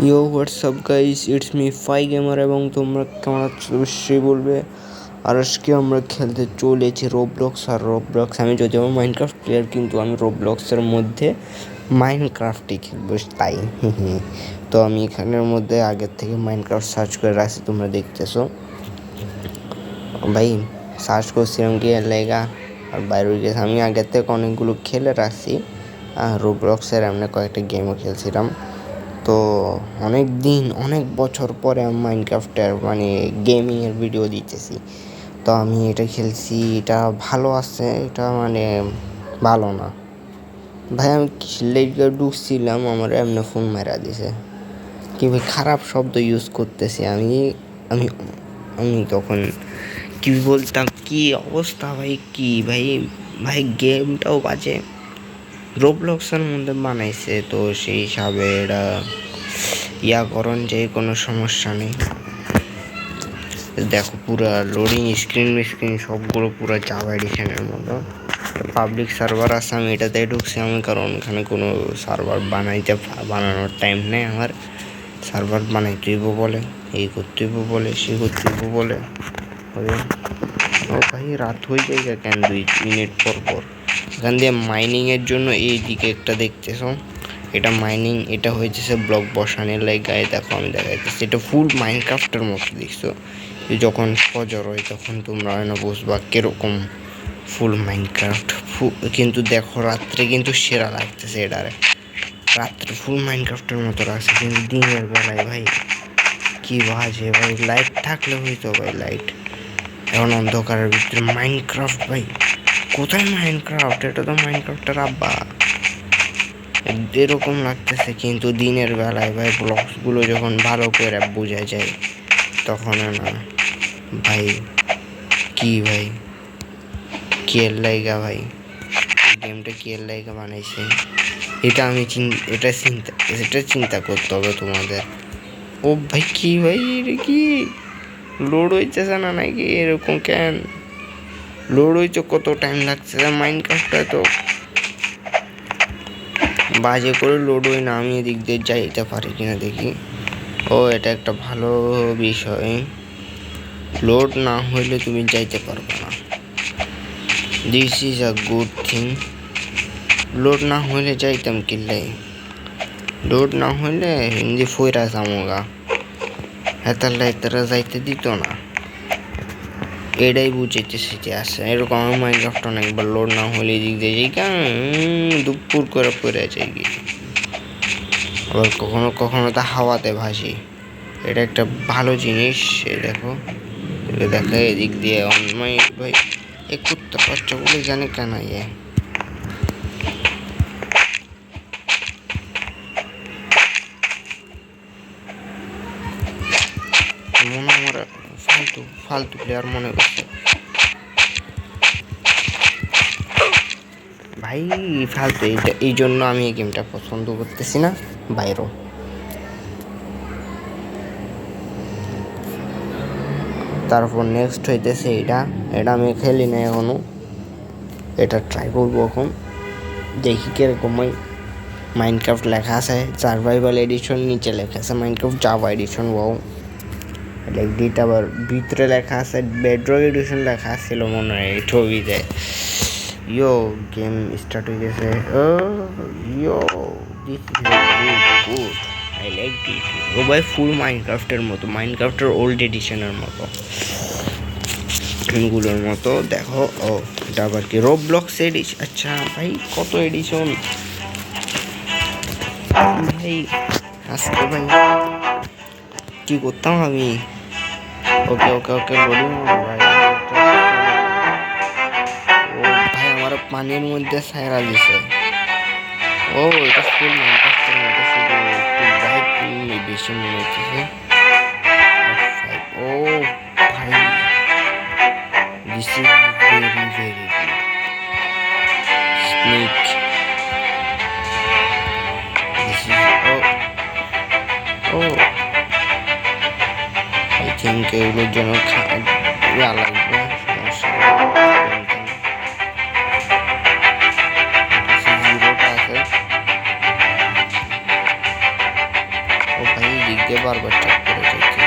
Yo WhatsApp guys, it's me ফাই gamer এবং তোমরা কেমন আছো অবশ্যই বলবে। আর আজকে আমরা খেলতে চলেছি রোবলক্স। আর রোবলক্স আমি যদিও মাইনক্রাফট প্লেয়ার, কিন্তু আমি রোবলক্সের মধ্যে মাইনক্রাফটই খেলবো তাই। তো আমি এখানের মধ্যে আগের থেকে মাইনক্রাফট সার্চ করে রাখছি, তোমরা দেখতেছো ভাই। সার্চ করছিলাম কি লেগা আর বাইরে গেছে। আমি আগের থেকে অনেকগুলো খেলে রাখছি, রোবলক্সের এমনি কয়েকটা গেমও খেলছিলাম। তো অনেক বছর পরে আমি মাইনক্রাফটের মানে গেমিংয়ের ভিডিও দিতেছি। তো আমি এটা খেলছি, এটা ভালো আছে, এটা মানে ভালো না ভাই। আমি লেগে ঢুকছিলাম, আমার এমনি ফোন মারা দিছে কি ভাই, খারাপ শব্দ ইউজ করতেছি আমি আমি আমি তখন কি বলতাম, কি অবস্থা ভাই, কি ভাই ভাই গেমটাও বাজে। রোবলক্সের মধ্যে বানাইছে তো সেই হিসাবে এটা করণ যে কোনো সমস্যা নেই। দেখো পুরো লোডিং স্ক্রিন সবগুলো পুরো জাভা এডিশনের মতো। পাবলিক সার্ভার আছে, আমি এটাতে ঢুকছি আমি, কারণ এখানে কোনো সার্ভার বানানোর টাইম নেই আমার। সার্ভার বানাইতেইব বলে, এই করতেইব বলে, সেই করতেইব বলে। ও ভাই রাত হয়ে যায় কেন 2 মিনিট পর এখান দিয়ে মাইনিংয়ের জন্য এই দিকে একটা দেখতেছো, এটা মাইনিং, এটা হয়েছে ব্লক বসানোর গায়ে। দেখো আমি দেখাইতেছি, এটা ফুল মাইনক্রাফটের মতো দেখছো। যখন ফজর হয় তখন তোমরা না বুঝবা কিরকম ফুল মাইনক্রাফট। কিন্তু দেখো রাত্রে কিন্তু সেরা লাগতেছে এটারে, রাত্রে ফুল মাইনক্রাফটের মতো লাগছে। কিন্তু দিনের বেলায় ভাই কি বাজে ভাই, লাইট থাকলে হইতো ভাই, লাইট এখন অন্ধকারের ভিতরে মাইনক্রাফট ভাই, কোথায় মাইনক্রাফট? এটা তো মাইনক্রাফটের আব্বা, এরকম লাগতেছে। কিন্তু দিনের বেলায় ভাই ব্লকসগুলো যখন ভালো করে বোঝা যায় তখন না ভাই, কি ভাই কেয়ার লাইগা ভাই, এই গেমটা কেয়ার লাইগা বানাইছে এটা আমি এটা চিন্তা করতে হবে তোমাদের। ও ভাই কি ভাই, এটা কি লোড হইতেছে না নাকি? এরকম কেন লোড হইতে কত টাইম লাগছে? মাইনক্রাফটটা তো বাজে করে লোড হয় না। আমি এদিক দিয়ে যাইতে পারি কিনা দেখি। ও এটা একটা ভালো বিষয়, লোড না হইলে তুমি যাইতে পারবে না। This is a good thing. Load না হইলে যাইতাম কিল্লাই, লোড না হইলে হিন্দি ফইরা যামোগা, হেতাল্লাই তারা যাইতে দিত না। এটাই বুঝাইতেছে যে আছে এরকম। আমার মাইনক্রাফট একবার লোড না হলে এদিক দিয়ে যাই দুপুর করে পড়ে যাই গিয়ে। আবার কখনো কখনো তা হাওয়াতে ভাসি, এটা একটা ভালো জিনিস। দেখো দেখা এদিক দিয়ে ভাই এ কুত্তা বাচ্চাগুলো জানে কেন মনে আমার ফালতু প্লেয়ার মনে করছে ভাই, ফালতু। এই জন্য আমি এই গেমটা পছন্দ করতেছি না বাইরেও। তারপর নেক্সট হইতেছে এটা আমি খেলি না এখনো, এটা ট্রাই করবো এখন, দেখি কিরকম। মাইনক্রাফট লেখা আছে সার্ভাইভাল এডিশন, নিচে লেখা আছে মাইনক্রাফট জাভা এডিশন। ওয়াও ডিট, আবার ভিতরে লেখা আছে বেডরক এডিশন লেখা ছিল মনে হয় এই ছবিতে। ইয়ো গেম স্টার্ট হয়ে গেছে। Oh yo this is good, I like this. ও ভাই ফুল মাইনক্রাফটের মতো, মাইনক্রাফটের ওল্ড এডিশনের মতো গুলোর মতো। দেখো ও এটা আবার কি রোবলক্স এডিশন? আচ্ছা ভাই কত এডিশন ভাই, আজকে ভাই কি করতাম আমি। ওকে ওকে ওকে লোডিং ভাই। ও ভাই আমার পানির মধ্যে সাইরা দিছে। ও এটা ফুল মাইনক্রাফটের মধ্যে, শুধু একটু ব্রাইট বেশি মনে হচ্ছে। ও ভাই this is very very good. Snake, this is ও আই থিঙ্ক এগুলোর জন্য লাগবে, জিরোটা আছে। ও ভাই দিকে বারবার চেক করে যাচ্ছি।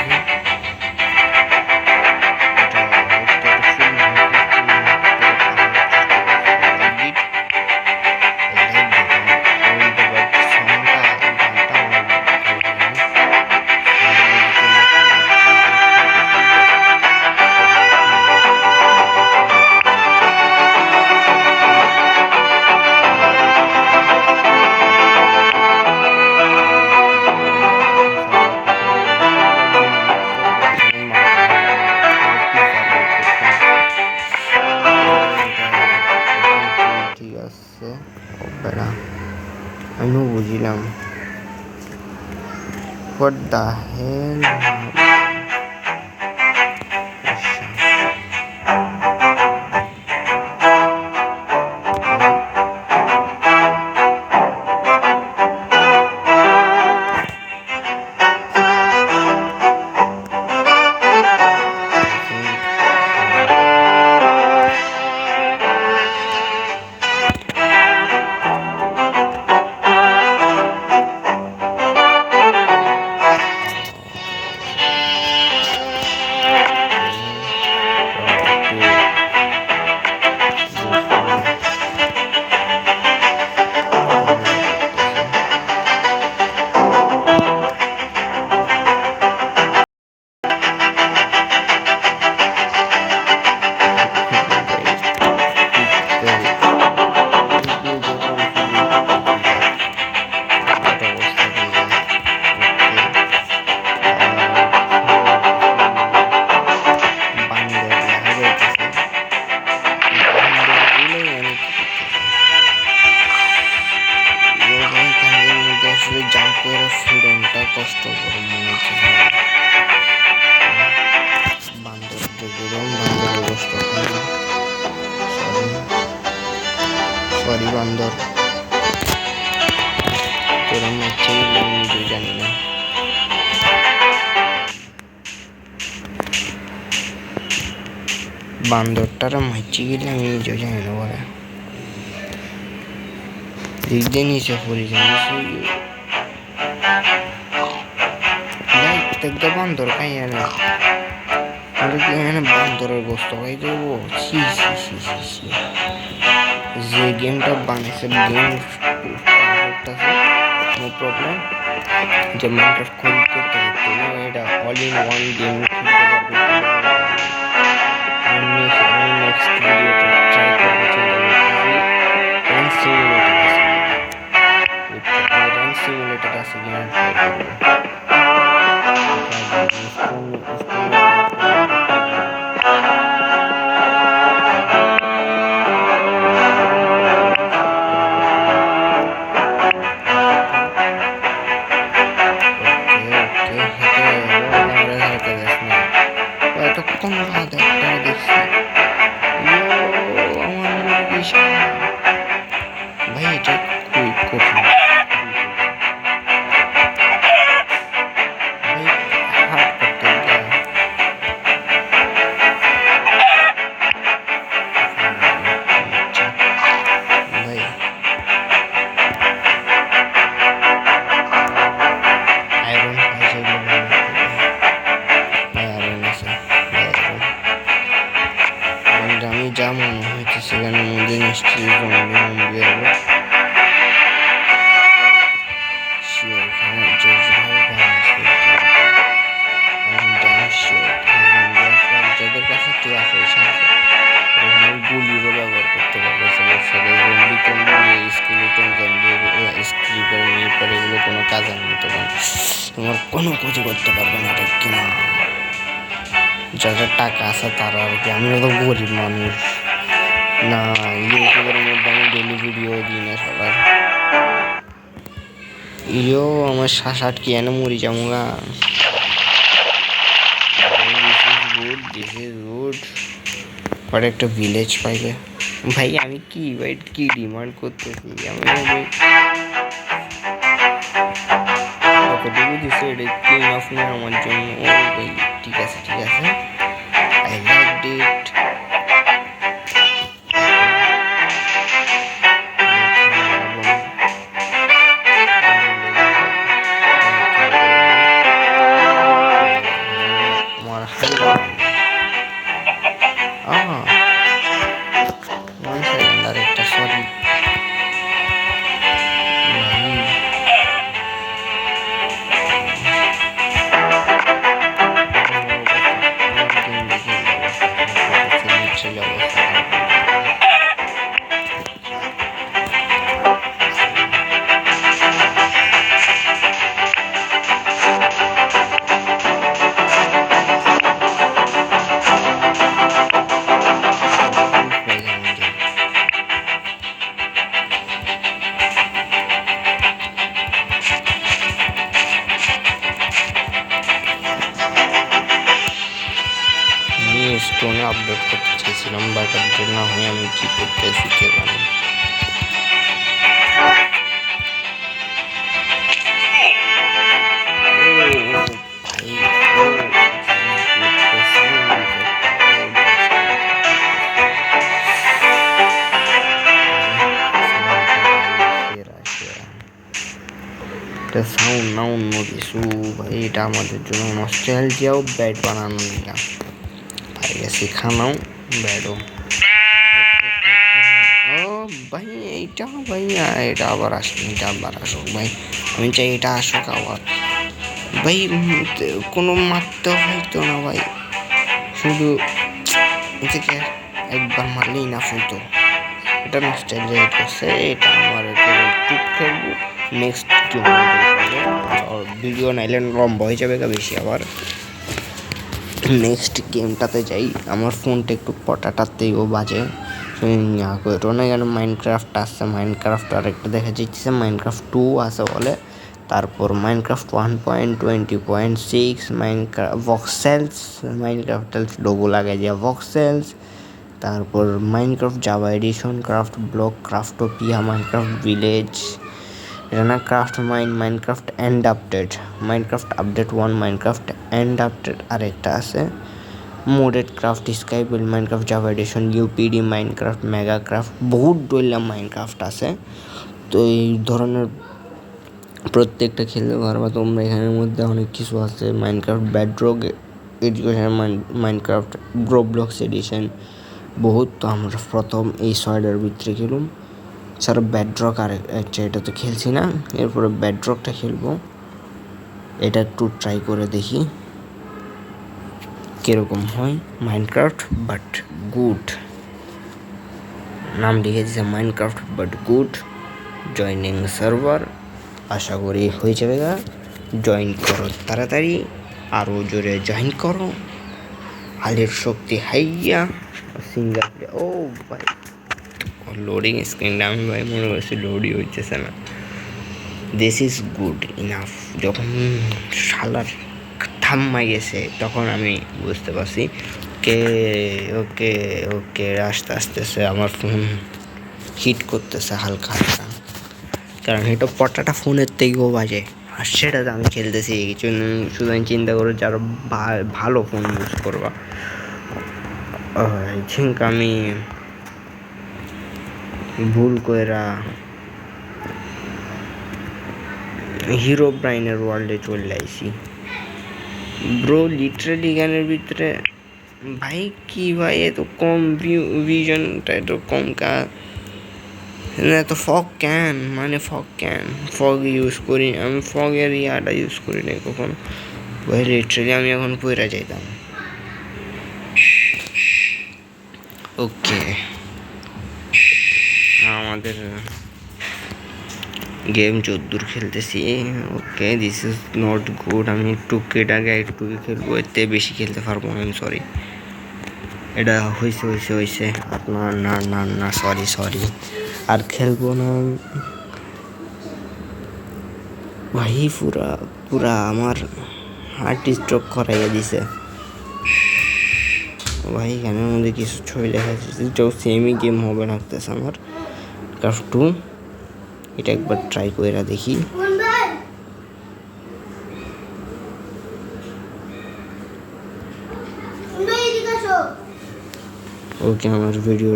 আমিও বুঝিলাম what the hell জাম্প করে ফ্রিডমটা কষ্ট করে মনে হচ্ছে বান্দর বান্দরের কষ্ট সরি বান্দর তোরা মারছে নিজেই জানি না বান্দরটারা মারছে গেলে আমি নিজেও জানি না বলে দিক দিয়ে নিচে পড়ে দেখতে বান্দর খাইয়া না এখানে বান্দরের গোস্ত খাই দেবো যে গেমটা বানিয়েছে গেম নো প্রবলেম যে মাইনক্রাফট খুলতে করতে এটা অল ইন ওয়ান গেম খেলতে পারবে আমি নেক্সট ভিডিওতে ট্রাই করবো রান সিমুলেটর আছে গেম ট্রাই করবো ভাই এটা খুবই কঠিন আমি যা মনে হয়েছে সেখানে মধ্যে নিশ্চয়ই জম্বি হবে শিওর এখানে যাদের কাছে কে আছে এখানে গুলিরও ব্যবহার করতে পারবে জম্বি টম্বি স্কেলেটন জম্বি স্ক্রিপার মিপার এগুলো কোনো কাজে আনতে পারে তোমার কোনো ক্ষতি করতে পারবে না ঠিক কিনা যাদের টাকা আছে তারা আর কি আমিও তো গরিব মানুষ না ইউটিউবের মধ্যে আমি ডেলি ভিডিও দিই না সবার ইও আমার শ্বাস কি এনে মরি যাবো গা দিস ইজ গুড বাট একটা ভিলেজ পাইলে ভাই আমি কি ডিমান্ড করতেছি আমি কতটুকু দিচ্ছে এটা ক্লিন অফ না আমার জন্য ও ভাই ঠিক আছে আই লাইক ইট স্টোনে আপলোড করতে চেয়েছিলাম, বাট আপডেট না হয়ে আমি কি করতেছি কে জানে। সাউন্ড না অন্য কিছু ভাই, এটা আমাদের জন্য নস্টালজিয়াও ব্যাড বানানো নিলাম ভাই, শেখানাও ব্যাডও। ও ভাই এইটা ভাই, এটা আবার আসুক, এটা আবার আসুক ভাই, আমি চাই এটা আসুক আবার ভাই। কোনো মারতেও হইতো না ভাই, শুধু থেকে একবার মারলেই না হইতো। এটা নস্টালজিয়া করছে, এটা আমার টুক খেলবো নেক্সট গেম। ভিডিও নাইলে লম্বা হয়ে যাবে বেশি। আবার নেক্সট গেমটাতে যাই। আমার ফোনটা একটু পটাটাতেও বাজে, এখানে মাইনক্রাফট আসছে, মাইনক্রাফট আরেকটা দেখা যাচ্ছে মাইনক্রাফট 2 আছে বলে। তারপর Minecraft 1.20.6, Minecraft voxels, Minecraft logo লাগাই দিয়া ভক্সেলস। তারপর Minecraft Java edition, craft block, Craftopia, Minecraft village, এটা না craft Minecraft end update, Minecraft update 1, Minecraft end update আরেকটা আছে, modded craft, skybell, Minecraft Java edition, UPD, Minecraft mega craft, বহুত ডইলাম মাইনক্রাফট আছে। তো এই ধরনের প্রত্যেকটা খেলতে পারবা তোমরা। এখানের মধ্যে অনেক কিছু আছে, Minecraft Bedrock Education, Minecraft Roblox Edition, বহুত। তো আমরা প্রথম এই 6টার ভিতরে খেলুম, স্যার বেডরক আর একটা, এটা তো খেলছি না, এরপরে বেডরকটা খেলবো। এটা একটু ট্রাই করে দেখি কীরকম হয়। মাইনক্রাফট বাট গুড, নাম লিখে দিয়েছে Minecraft but good, joining server. আশা করি হয়ে যাবে গা। জয়েন করো তাড়াতাড়ি, আরও জোরে জয়েন করো। হালের শক্তি হাইয়া সিঙ্গার। ও ভাই লোডিং স্ক্রিনটা আমি ভাই মনে করছি লোডই হইতেছে না। This is good enough. যখন শালার থাম্মা গেছে তখন আমি বুঝতে পারছি কে ওকে ওকে আস্তে আস্তেছে আমার ফোন হিট করতেছে হালকা হালকা, কারণ এটা পটাটা ফোনের থেকেও বাজে। আর সেটাতে আমি খেলতেছি কিছু, শুধু আমি চিন্তা করো যারা ভালো ফোন ইউজ করবা। আই থিঙ্ক আমি ভুল কইরা হিরো ব্রাইনের ওয়ার্ল্ডে চলে আইছি ব্রো। লিটারালি গানের ভিতরে ভাই কি ভাই এত কম ভিশনটা, এত কম এত ফগ ক্যান, মানে ফগ ক্যান, ফগ ইউজ করি আমি, ফগের ইয়াটা ইউজ করি না কখন ভাই। লিটারালি আমি এখন পইরা যাইতাম। ওকে আমাদের গেম 14 খেলতেছি। Okay this is not good. আমি টুকেটাকে একটু খেলবো, এতে বেশি খেলতে পারবো না, আমি সরি। এটা হয়েছে আর না না না না সরি আর খেলবো না ভাই। পুরা আমার হার্ট স্ট্রোক করাইয়া দিছে ভাই। এখানের মধ্যে কিছু ছবি দেখা যাচ্ছে, এটাও সেমই গেম হবে লাগতেছে আমার। ক্রাফট 2 এটা একবার ট্রাই করে দেখি। ওকে আমার ভিডিও